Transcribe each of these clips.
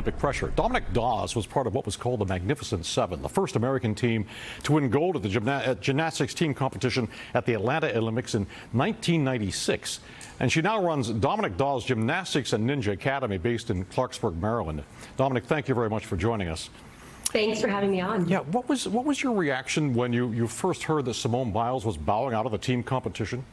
Olympic pressure. Dominique Dawes was part of what was called the Magnificent Seven, the first American team to win gold at the gymnastics team competition at the Atlanta Olympics in 1996. And she now runs Dominique Dawes Gymnastics and Ninja Academy based in Clarksburg, Maryland. Dominique, thank you very much for joining us. Thanks for having me on. Yeah, what was your reaction when you first heard that Simone Biles was bowing out of the team competition?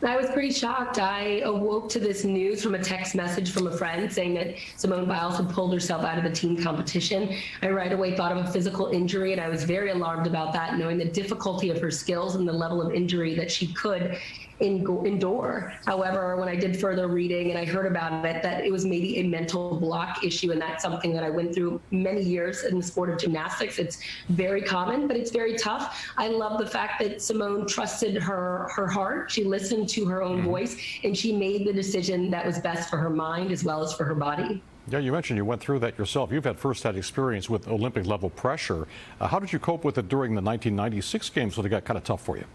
I was pretty shocked. I awoke to this news from a text message from a friend saying that Simone Biles had pulled herself out of the team competition. I right away thought of a physical injury, and I was very alarmed about that, knowing the difficulty of her skills and the level of injury that she could endure. However, when I did further reading and I heard about it, that it was maybe a mental block issue, and that's something that I went through many years in the sport of gymnastics. It's very common, but it's very tough. I love the fact that Simone trusted her heart. She listened to her own voice, and she made the decision that was best for her mind as well as for her body. Yeah, you mentioned you went through that yourself. You've had firsthand experience with Olympic level pressure. How did you cope with it during the 1996 games when it got kind of tough for you?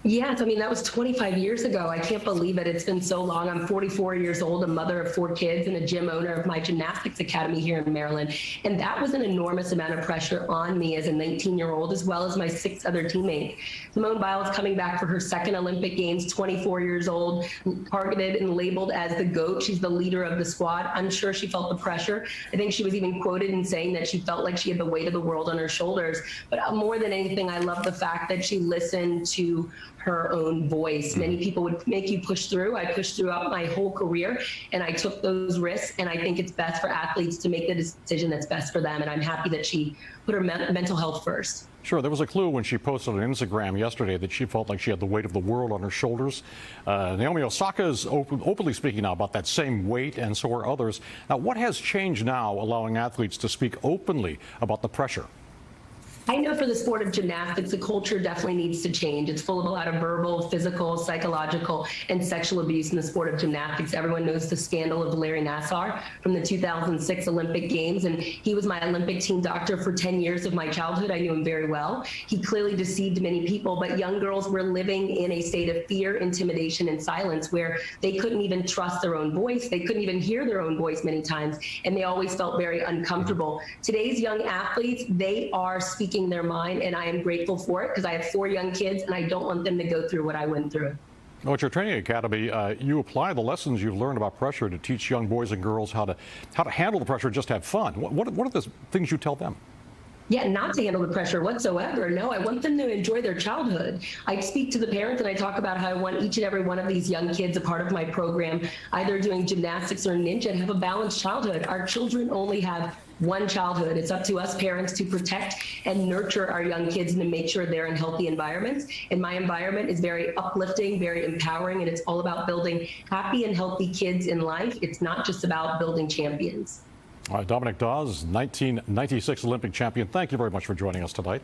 Yes, I mean, that was 25 years ago. I can't believe it. It's been so long. I'm 44 years old, a mother of 4 kids, and a gym owner of my gymnastics academy here in Maryland. And that was an enormous amount of pressure on me as a 19-year-old, as well as my 6 other teammates. Simone Biles coming back for her second Olympic Games, 24 years old, targeted and labeled as the GOAT. She's the leader of the squad. I'm sure she felt the pressure. I think she was even quoted in saying that she felt like she had the weight of the world on her shoulders. But more than anything, I love the fact that she listened to her own voice. Many people would make you push through. I pushed throughout my whole career, and I took those risks, and I think it's best for athletes to make the decision that's best for them, and I'm happy that she put her mental health first. Sure, there was a clue when she posted on Instagram yesterday that she felt like she had the weight of the world on her shoulders. Naomi Osaka is openly speaking now about that same weight, and so are others. Now, what has changed now allowing athletes to speak openly about the pressure? I know for the sport of gymnastics, the culture definitely needs to change. It's full of a lot of verbal, physical, psychological, and sexual abuse in the sport of gymnastics. Everyone knows the scandal of Larry Nassar from the 2006 Olympic Games, and he was my Olympic team doctor for 10 years of my childhood. I knew him very well. He clearly deceived many people, but young girls were living in a state of fear, intimidation, and silence where they couldn't even trust their own voice. They couldn't even hear their own voice many times, and they always felt very uncomfortable. Today's young athletes, they are speaking their mind, and I am grateful for it because I have 4 young kids, and I don't want them to go through what I went through. Well, at your training academy, you apply the lessons you've learned about pressure to teach young boys and girls how to handle the pressure and just have fun. What are the things you tell them? Yeah, not to handle the pressure whatsoever. No, I want them to enjoy their childhood. I speak to the parents and I talk about how I want each and every one of these young kids a part of my program, either doing gymnastics or ninja, and have a balanced childhood. Our children only have one childhood. It's up to us parents to protect and nurture our young kids and to make sure they're in healthy environments. And my environment is very uplifting, very empowering, and it's all about building happy and healthy kids in life. It's not just about building champions. All right, Dominique Dawes, 1996 Olympic champion. Thank you very much for joining us tonight.